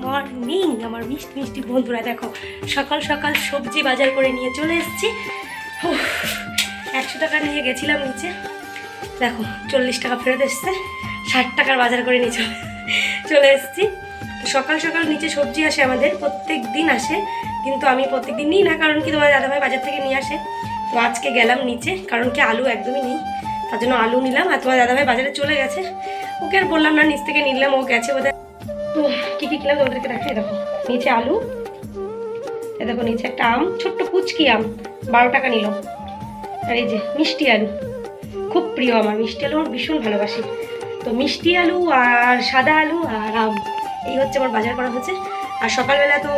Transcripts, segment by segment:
Morning আমার মিষ্টি মিষ্টি বন্ধুরা। দেখো সকাল সকাল সবজি বাজার করে নিয়ে চলে এসেছি। 100 টাকা নিয়ে গেছিলাম নিচে, দেখো 40 টাকা ফেরত এসছে। 60 টাকার বাজার করে নিয়ে চলে এসেছি। সকাল সকাল নিচে সবজি আসে, আমাদের প্রত্যেক দিন আসে, কিন্তু আমি প্রত্যেক দিন নিই না, কারণ কি তোমার দাদাভাই বাজার থেকে নিয়ে আসে। তো আজকে গেলাম নিচে, কারণ কি আলু একদমই নেই, তার জন্য আলু নিলাম। আর তোমার দাদাভাই বাজারে চলে গেছে, ওকে আর বললাম না, নিচ থেকে নিলাম, ও গেছে বোধহয়। তো কী কী কিনলাম তোমাদেরকে দেখাই। দেখো নিচে আলু, এ দেখো নিচে একটা আম, ছোট্ট কুচকি আম 12 টাকা নিল। আর এই যে মিষ্টি আলু, খুব প্রিয় আমার মিষ্টি আলু, আমার ভীষণ ভালোবাসি। তো মিষ্টি আলু আর সাদা আলু আর আম, এই হচ্ছে আমার বাজার করা হচ্ছে। আর সকালবেলা তো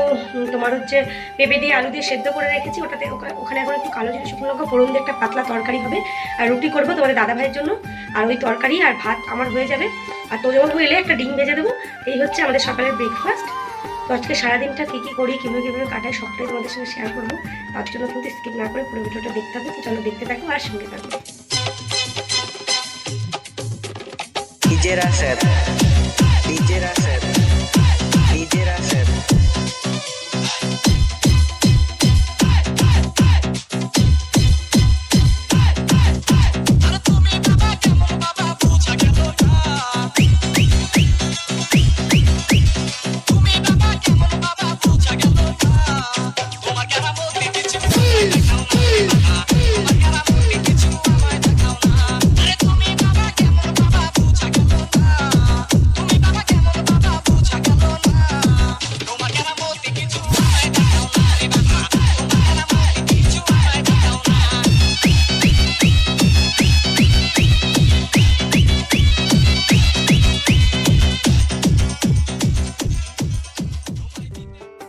তোমার হচ্ছে পেঁপে দিয়ে আলু দিয়ে সেদ্ধ করে রেখেছি, ওটাতে ওখানে এখন একটু কালো জিরে শুকনো লঙ্কা ফোড়ন দিয়ে একটা পাতলা তরকারি হবে। আর রুটি করবো তোমাদের দাদা ভাইয়ের জন্য, আর ওই তরকারি আর ভাত আমার হয়ে যাবে। আর তোজবাবু এলে একটা ডিম ভেজে দেবো। এই হচ্ছে আমাদের সকালের ব্রেকফাস্ট। তো আজকে সারাদিনটা কী কী করি, কীভাবে কাটাই, সবটাই তোমাদের সঙ্গে শেয়ার করবো। তার জন্য কিন্তু স্কিপ না করে পুরো ভিডিওটা দেখতে হবে। তো চলো দেখতে থাকো আর সঙ্গে থাকো।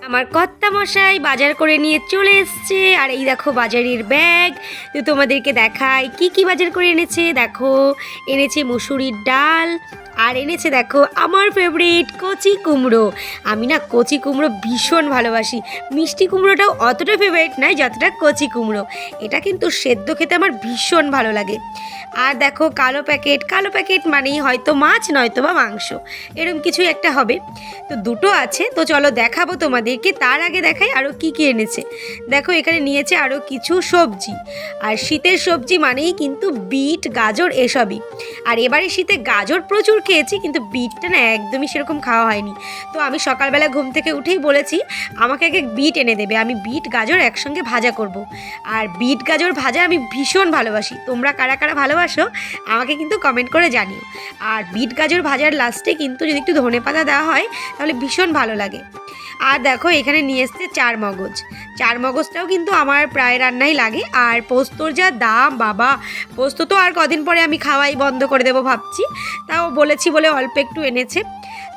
আমার কর্তা মশাই বাজার করে নিয়ে চলে এসছে। আর এই দেখো বাজারের ব্যাগ। তো তোমাদেরকে দেখাই কি কি বাজার করে এনেছে। দেখো এনেছে মুসুরির ডাল, আর এনেছে দেখো আমার ফেভারিট কচি কুমড়ো। আমি না কচি কুমড়ো ভীষণ ভালোবাসি, মিষ্টি কুমড়োটাও অতটা ফেভারিট নয় যতটা কচি কুমড়ো। এটা কিন্তু সেদ্ধ খেতে আমার ভীষণ ভালো লাগে। আর দেখো কালো প্যাকেট মানেই হয়তো মাছ নয়তো বা মাংস, এরকম কিছুই একটা হবে। তো দুটো আছে, তো চলো দেখাবো তোমাদেরকে। তার আগে দেখাই আরও কী কী এনেছে। দেখো এখানে নিয়েছে আরও কিছু সবজি, আর শীতের সবজি মানেই কিন্তু বিট গাজর এসবই। আর এবারে শীতে গাজর প্রচুর খেয়েছি, কিন্তু বিটটা না একদমই সেরকম খাওয়া হয়নি। তো আমি সকালবেলা ঘুম থেকে উঠেই বলেছি আমাকে আগে বিট এনে দেবে, আমি বিট গাজর একসঙ্গে ভাজা করব। আর বিট গাজর ভাজা আমি ভীষণ ভালোবাসি। তোমরা কারা কারা ভালোবাসো আমাকে কিন্তু কমেন্ট করে জানিও। আর বিট গাজর ভাজার লাস্টে কিন্তু যদি একটু ধনেপাতা দেওয়া হয় তাহলে ভীষণ ভালো লাগে। আর দেখো এখানে নিয়ে এসছে চার মগজটাও কিন্তু আমার প্রায় রান্নাই লাগে। আর পোস্তর যা দাম বাবা, পোস্ত তো আর কদিন পরে আমি খাওয়াই বন্ধ করে দেবো ভাবছি, তাও বলেছি বলে অল্প একটু এনেছে।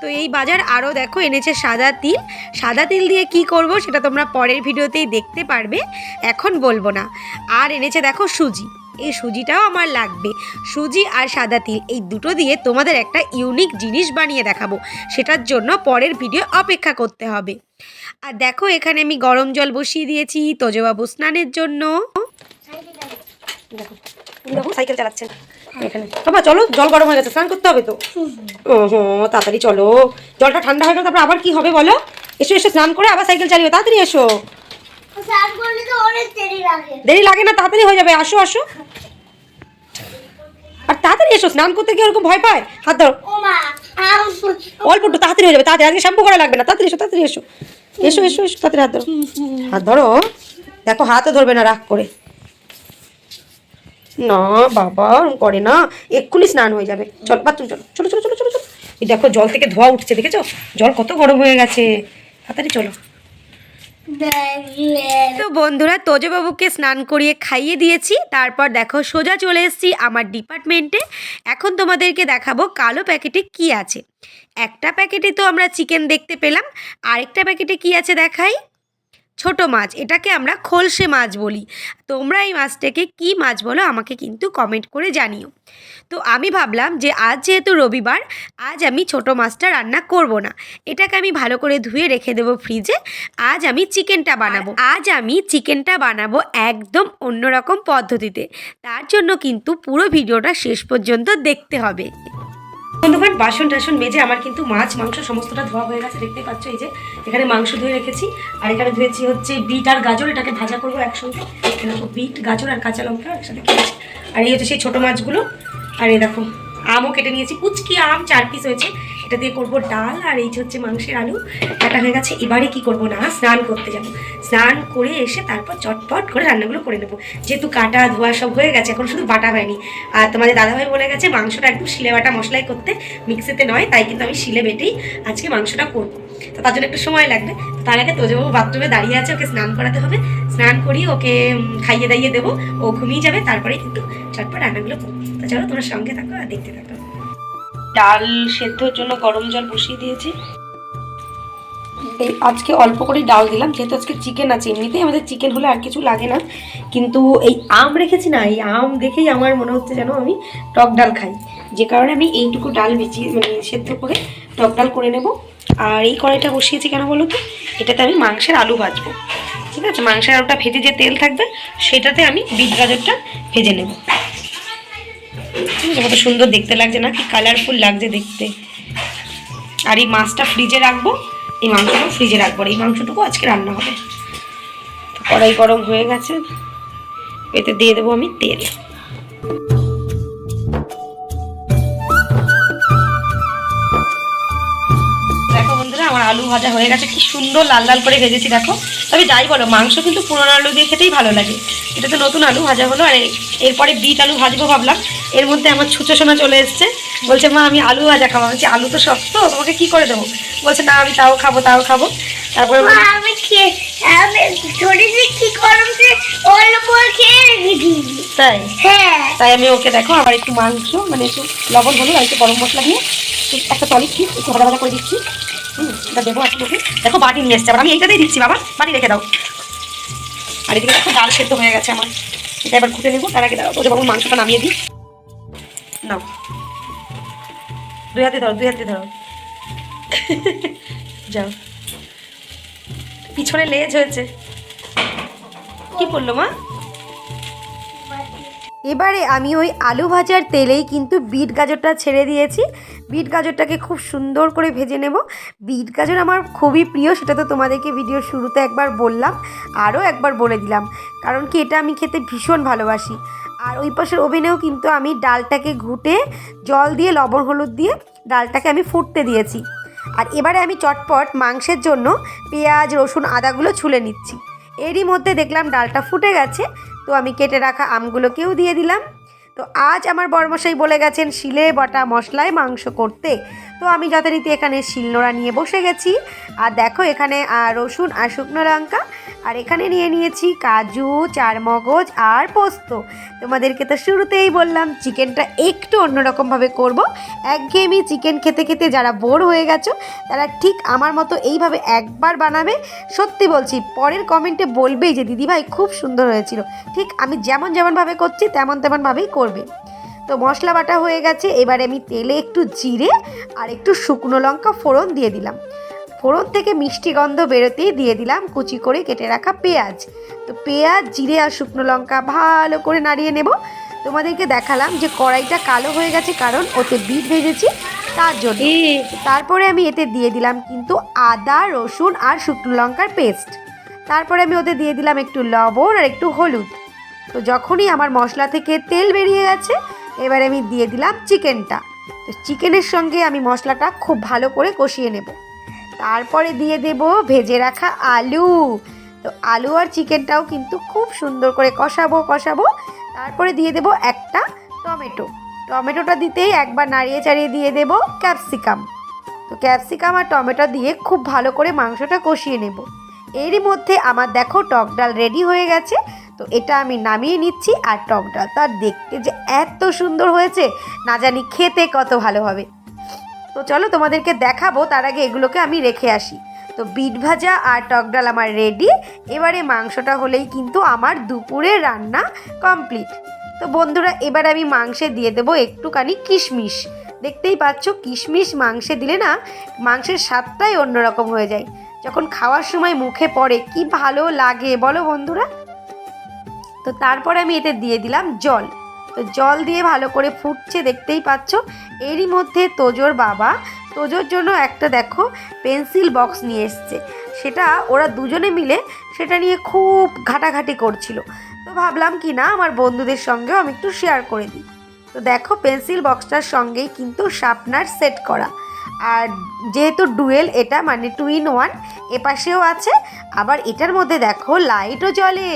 তো এই বাজার আরও দেখো এনেছে সাদা তিল দিয়ে কি করব সেটা তোমরা পরের ভিডিওতেই দেখতে পারবে, এখন বলবো না। আর এনেছে দেখো সুজি, এই সুজিটাও আমার লাগবে। সুজি আর সাদা তিল এই দুটো দিয়ে তোমাদের একটা ইউনিক জিনিস বানিয়ে দেখাবো, সেটার জন্য পরের ভিডিও অপেক্ষা করতে হবে। আর দেখো এখানে আমি গরম জল বসিয়ে দিয়েছি তোজবাবু স্নানের জন্য। দেখো সাইকেল চালাচ্ছেন এখানে। বাবা চলো, জল গরম হয়ে গেছে, স্নান করতে হবে তো। তাড়াতাড়ি চলো, জলটা ঠান্ডা হয়ে গেলে তারপর আবার কি হবে বলো। এসো স্নান করে আবার সাইকেল চালিও, তাড়াতাড়ি এসো। দেরি লাগে না, তাড়াতাড়ি হয়ে যাবে, আসো। আর তাড়াতাড়ি এসো, স্নান করতে গিয়ে ওরকম ভয় পায়। হাত ধরো, অল্প একটু তাড়াতাড়ি হয়ে যাবে, তাড়াতাড়ি আজকে শ্যাম্পু করা লাগবে না। তাড়াতাড়ি এসো তাড়াতাড়ি হাত ধরো। দেখো হাতও ধরবে না রাগ করে, না বাবা করে না, এক্ষুনি স্নান হয়ে যাবে। চল বাথরুম চলো। এই দেখো জল থেকে ধোয়া উঠছে, দেখেছো জল কত গরম হয়ে গেছে, তাড়াতাড়ি চলো। তো বন্ধুরা তোজবাবুকে স্নান করিয়ে খাইয়ে দিয়েছি, তারপর দেখো সোজা চলে এসেছি আমার ডিপার্টমেন্টে। এখন তোমাদেরকে দেখাবো কালো প্যাকেটে কি আছে। একটা প্যাকেটে তো আমরা চিকেন দেখতে পেলাম, আরেকটা প্যাকেটে কি আছে দেখাই। ছোট মাছ, এটাকে আমরা খলসে মাছ বলি। তোমরা এই মাছটাকে কি মাছ বলো আমাকে কিন্তু কমেন্ট করে জানিও। তো আমি ভাবলাম যে আজ যেহেতু রবিবার, আজ আমি ছোট মাছটা রান্না করব না, এটাকে আমি ভালো করে ধুয়ে রেখে দেবো ফ্রিজে। আজ আমি চিকেনটা বানাবো একদম অন্যরকম পদ্ধতিতে। তার জন্য কিন্তু পুরো ভিডিওটা শেষ পর্যন্ত দেখতে হবে। বন্ধুগণ, বাসন টাসন মেজে আমার কিন্তু মাছ মাংস সমস্তটা ধোয়া হয়ে গেছে, দেখতেই পাচ্ছ। এই যে এখানে মাংস ধুয়ে রেখেছি, আর এখানে ধুয়েছি হচ্ছে বিট আর গাজর, এটাকে ভাজা করবো একসঙ্গে। দেখো বিট গাজর আর কাঁচা লঙ্কা একসাথে খেয়েছি। আর এই হচ্ছে সেই ছোটো মাছগুলো। আর এই দেখো আমও কেটে নিয়েছি, কুচকি আম 4 পিস হয়েছে, এটা দিয়ে করবো ডাল। আর এই হচ্ছে মাংসের আলু কাটা হয়ে গেছে। এবারে কি করবো না, স্নান করতে যাবো। স্নান করে এসে তারপর চটপট করে রান্নাগুলো করে নেবো, যেহেতু কাটা ধোয়া সব হয়ে গেছে, এখন শুধু বাটা হয়নি। আর তোমাদের দাদাভাই বলে গেছে মাংসটা একদম শিলে বাটা মশলাই করতে, মিক্সিতে নয়, তাই কিন্তু আমি শিলে বেটেই আজকে মাংসটা করবো। তো তার জন্য একটু সময় লাগবে। তো তার আগে তোজবাবু বাথরুমে দাঁড়িয়ে আছে, ওকে স্নান করাতে হবে। স্নান করিয়ে ওকে খাইয়ে দাইয়ে দেবো, ও ঘুমিয়ে যাবে, তারপরে কিন্তু চটপট রান্নাগুলো করবো। তো চলো তোমার সঙ্গে থাকো আর দেখতে থাকো। ডাল সেদ্ধর জন্য গরম জল বসিয়ে দিয়েছি। এই আজকে অল্প করেই ডাল দিলাম, যেহেতু আজকে চিকেন আছে। এমনিতেই আমাদের চিকেন হলে আর কিছু লাগে না, কিন্তু এই আম রেখেছি না, এই আম দেখেই আমার মনে হচ্ছে যেন আমি টক ডাল খাই, যে কারণে আমি এইটুকু ডাল বেঁচিয়ে সেদ্ধ করে টক ডাল করে নেব। আর এই কড়াইটা বসিয়েছি কেন বলো তো, এটাতে আমি মাংসের আলু ভাজবো। ঠিক আছে, মাংসের আলুটা ভেজে যে তেল থাকবে সেটাতে আমি বিট গাজরটা ভেজে নেব। কত সুন্দর দেখতে লাগছে না, কি কালারফুল লাগছে দেখতে। আর এই মাছটা ফ্রিজে রাখবো, এই মাংসটাও ফ্রিজে রাখবো, এই মাংসটুকু আজকে রান্না হবে। তো কড়াই গরম হয়ে গেছে, এতে দিয়ে দেবো আমি তেল। দেখো বন্ধুরা, আমার আলু ভাজা হয়ে গেছে, কি সুন্দর লাল লাল করে ভেজেছি দেখো। তবে যাই বলো, মাংস কিন্তু পুরনো আলু দিয়ে খেতেই ভালো লাগে। এটা তো নতুন আলু ভাজা হলো। আর এরপরে বিট আলু ভাজবো ভাবলাম, এর মধ্যে আমার ছুঁচো সোনা চলে এসছে, বলছে মা আমি আলু ভাজা খাবো। বলছি আলু তো শক্ত, তোমাকে কি করে দেবো? বলছে না আমি তাও খাবো তাও খাবো। তারপরে তাই তাই আমি ওকে দেখো আবার একটু মাংস মানে একটু লবণ হলুদ আর একটু গরম মশলা দিয়ে একটা টলিক কি একটু ভাজা ভাজা করে দিচ্ছি। এটা দেবো আর ওকে দেখো বাটি নিয়ে এসছে, আবার আমি এইটাতেই দিচ্ছি, বাবা বাটি রেখে দাও। আর এদিকে দেখো ডাল সেদ্ধ হয়ে গেছে আমার, এটা এবার ঘুটে নেবো। তার আগে দাঁড়াও, তো বাবু মাংসটা নামিয়ে দিই। নাও, দুই হাতে ধরো, দুই হাতে ধরো। যাও, পিছনে লেজ হয়েছে, কি করলো মা? এবারে আমি ওই আলু ভাজার তেলেই কিন্তু বিট গাজরটা ছেড়ে দিয়েছি। বিট গাজরটাকে খুব সুন্দর করে ভেজে নেব। বিট গাজর আমার খুবই প্রিয়, সেটা তো তোমাদেরকে ভিডিওর শুরুতে একবার বললাম, আরও একবার বলে দিলাম, কারণ কি এটা আমি খেতে ভীষণ ভালোবাসি। আর ওই পাশের ওভেনেও কিন্তু আমি ডালটাকে ঘুটে জল দিয়ে লবণ হলুদ দিয়ে ডালটাকে আমি ফুটতে দিয়েছি। আর এবারে আমি চটপট মাংসের জন্য পেঁয়াজ রসুন আদাগুলো ছুলে নিচ্ছি। এরই মধ্যে দেখলাম ডালটা ফুটে গেছে, তো আমি কেটে রাখা আমগুলোকেও দিয়ে দিলাম। তো আজ আমার বড়মশাই বলে গেছেন শিলে বাটা মশলায় মাংস করতে, তো আমি যথারীতি এখানে শিলনোড়া নিয়ে বসে গেছি। আর দেখো এখানে রসুন আর শুকনো লঙ্কা, আর এখানে নিয়ে নিয়েছি কাজু, চারমগজ আর পোস্ত। তোমাদেরকে তো শুরুতেই বললাম চিকেনটা একটু অন্যরকমভাবে করব। একঘেয়েমি চিকেন খেতে খেতে যারা বোর হয়ে গেছো তারা ঠিক আমার মতো এইভাবে একবার বানাবে। সত্যি বলছি, পরের কমেন্টে বলবেই যে দিদিভাই খুব সুন্দর হয়েছিল। ঠিক আমি যেমনভাবে করছি তেমনভাবেই করবে। তো মশলা বাটা হয়ে গেছে, এবারে আমি তেলে একটু জিরে আর একটু শুকনো লঙ্কা ফোড়ন দিয়ে দিলাম। ফোড়ন থেকে মিষ্টি গন্ধ বেরোতেই দিয়ে দিলাম কুচি করে কেটে রাখা পেঁয়াজ। তো পেঁয়াজ জিরে আর শুকনো লঙ্কা ভালো করে নাড়িয়ে নেব। তোমাদেরকে দেখালাম যে কড়াইটা কালো হয়ে গেছে, কারণ ওতে বিট ভেজেছি তার জন্য। তারপরে আমি এতে দিয়ে দিলাম কিন্তু আদা রসুন আর শুকনো লঙ্কার পেস্ট। তারপরে আমি ওতে দিয়ে দিলাম একটু লবণ আর একটু হলুদ। তো যখনই আমার মশলা থেকে তেল বেরিয়ে গেছে, এবারে আমি দিয়ে দিলাম চিকেনটা। তো চিকেনের সঙ্গে আমি মশলাটা খুব ভালো করে কষিয়ে নেব। তারপরে দিয়ে দেব ভেজে রাখা আলু। তো আলু আর চিকেনটাও কিন্তু খুব সুন্দর করে কষাবো। তারপরে দিয়ে দেব একটা টমেটো। টমেটোটা দিতেই একবার নাড়িয়ে চাড়িয়ে দিয়ে দেব ক্যাপসিকাম। তো ক্যাপসিকাম আর টমেটো দিয়ে খুব ভালো করে মাংসটা কষিয়ে নেব। এরই মধ্যে আমার দেখো টক ডাল রেডি হয়ে গেছে। তো এটা আমি নামিয়ে নিচ্ছি। আর টক ডাল তার দেখতে যে এত সুন্দর হয়েছে, না জানি খেতে কত ভালো হবে। তো চলো তোমাদেরকে দেখাবো, তার আগে এগুলোকে আমি রেখে আসি। তো বিট ভাজা আর টক ডাল আমার রেডি। এবারে মাংসটা হলেই কিন্তু আমার দুপুরের রান্না কমপ্লিট। তো বন্ধুরা, এবার আমি মাংসে দিয়ে দেবো একটুখানি কিশমিশ। দেখতেই পাচ্ছ, কিশমিশ মাংসে দিলে না মাংসের স্বাদটাই অন্যরকম হয়ে যায়। যখন খাওয়ার সময় মুখে পড়ে কি ভালো লাগে বলো বন্ধুরা। তো তারপরে আমি এতে দিয়ে দিলাম জল। তো জল দিয়ে ভালো করে ফুটছে, দেখতেই পাচ্ছ। এরই মধ্যে তোজোর বাবা তোজোর জন্য একটা দেখো পেন্সিল বক্স নিয়ে এসছে। সেটা ওরা দুজনে মিলে সেটা নিয়ে খুব ঘাটাঘাটি করছিল। তো ভাবলাম কি না আমার বন্ধুদের সঙ্গেও আমি একটু শেয়ার করে দিই। তো দেখো পেন্সিল বক্সটার সঙ্গেই কিন্তু শার্পনার সেট করা। আর যেহেতু ডুয়েল এটা মানে 2 in 1, এপাশেও আছে, আবার এটার মধ্যে দেখো লাইটও জ্বলে।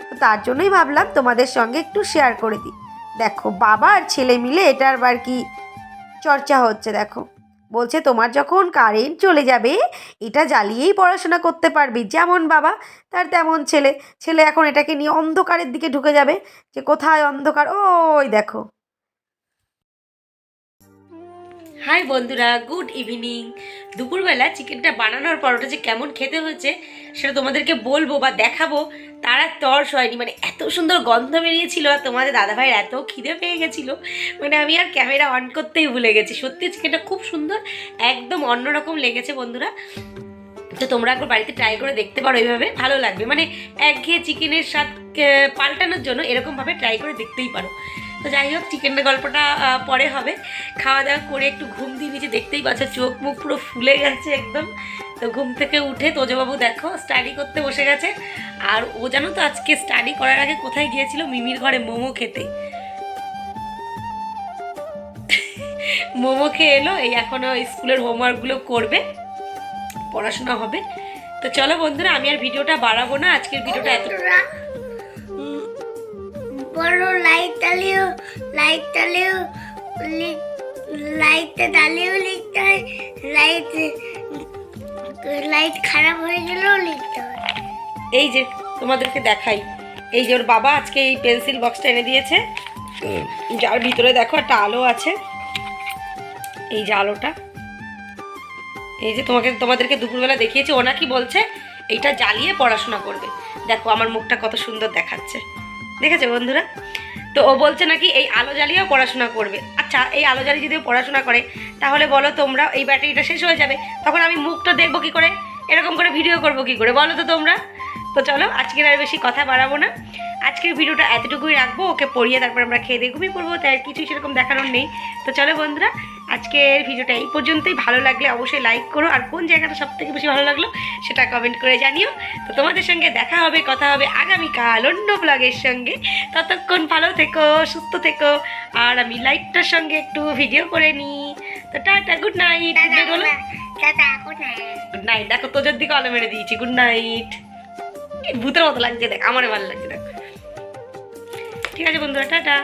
তো তার জন্যই ভাবলাম তোমাদের সঙ্গে একটু শেয়ার করে দিই। দেখো বাবা আর ছেলে মিলে এটার আর কি চর্চা হচ্ছে। দেখো বলছে তোমার যখন কারেন্ট চলে যাবে এটা জ্বালিয়েই পড়াশোনা করতে পারবি, যেমন বাবা তার তেমন ছেলে। ছেলে এখন এটাকে নিয়ে অন্ধকারের দিকে ঢুকে যাবে, যে কোথায় অন্ধকার, ওই দেখো। হাই বন্ধুরা, গুড ইভিনিং। দুপুরবেলা চিকেনটা বানানোর পর ওটা যে কেমন খেতে হয়েছে সেটা তোমাদেরকে বলবো বা দেখাবো তার আর তর্স হয়নি। মানে এত সুন্দর গন্ধ বেরিয়েছিল আর তোমাদের দাদাভাইয়ের এত খিদে পেয়ে গেছিলো, মানে আমি আর ক্যামেরা অন করতেই ভুলে গেছি। সত্যি চিকেনটা খুব সুন্দর, একদম অন্যরকম লেগেছে বন্ধুরা। তো তোমরা একবার বাড়িতে ট্রাই করে দেখতে পারো, এইভাবে ভালো লাগবে। মানে একঘেয়ে চিকেনের স্বাদ পাল্টানোর জন্য এরকমভাবে ট্রাই করে দেখতেই পারো। তো যাই হোক, চিকেনের গল্পটা পরে হবে। খাওয়া দাওয়া করে একটু ঘুম দিয়ে নিচে, দেখতেই পাচ্ছ চোখ মুখ পুরো ফুলে গেছে একদম। তো ঘুম থেকে উঠে তোজবাবু দেখো স্টাডি করতে বসে গেছে। আর ও জানো তো আজকে স্টাডি করার আগে কোথায় গিয়েছিল? মিমির ঘরে মোমো খেতে। মোমো খেয়ে এলো, এই এখনও স্কুলের হোমওয়ার্কগুলো করবে, পড়াশোনা হবে। তো চলো বন্ধুরা, আমি আর ভিডিওটা বাড়াবো না, আজকের ভিডিওটা এত বড় লাইট জ্বালিয়েও লাইটটা জ্বালিয়েও লিখতে হয়, লাইট খারাপ হয়ে গেলেও লিখতে হয়। এই যে তোমাদেরকে দেখাই, এই যে ওর বাবা আজকে এই পেন্সিল বক্সটা এনে দিয়েছে, যার ভিতরে দেখো একটা আলো আছে। এই যে আলোটা, এই যে তোমাদেরকে দুপুরবেলা দেখিয়েছি। ওনা কি বলছে, এইটা জ্বালিয়ে পড়াশোনা করবে। দেখো আমার মুখটা কত সুন্দর দেখাচ্ছে, দেখেছো বন্ধুরা? তো ও বলছে নাকি এই আলো জ্বালিয়েও পড়াশোনা করবে। আচ্ছা, এই আলো জ্বালিয়ে যদি পড়াশোনা করে তাহলে বলো তোমরা, এই ব্যাটারিটা শেষ হয়ে যাবে, তখন আমি মুখটা দেখবো কী করে, এরকম করে ভিডিও করবো কী করে, বলো তো তোমরা? তো চলো আজকের আর বেশি কথা বাড়াবো না, আজকের ভিডিওটা এতটুকুই রাখবো। ওকে পড়িয়ে তারপর আমরা খেয়ে দিয়ে ঘুমিয়ে পড়বো, তাই আর কিছুই সেরকম দেখানোর নেই। তো চলো বন্ধুরা, আজকের ভিডিওটা এই পর্যন্তই। ভালো লাগলে অবশ্যই লাইক করো, আর কোন জায়গাটা সবথেকে বেশি ভালো লাগলো সেটা কমেন্ট করে জানিও। তো তোমাদের সঙ্গে দেখা হবে, কথা হবে আগামীকাল অন্য ব্লগের সঙ্গে। ততক্ষণ ভালো থেকো, সুস্থ থেকো। আর আমি লাইটটার সঙ্গে একটু ভিডিও করে নিই। তো tata, good night. Good night. দেখো তোজোর দিকে আলো মেরে দিয়েছি, গুড নাইট। ভূতের মতো লাগছে, দেখ আমারও ভালো লাগছে, দেখ। ঠিক আছে বন্ধুরা, টাটা।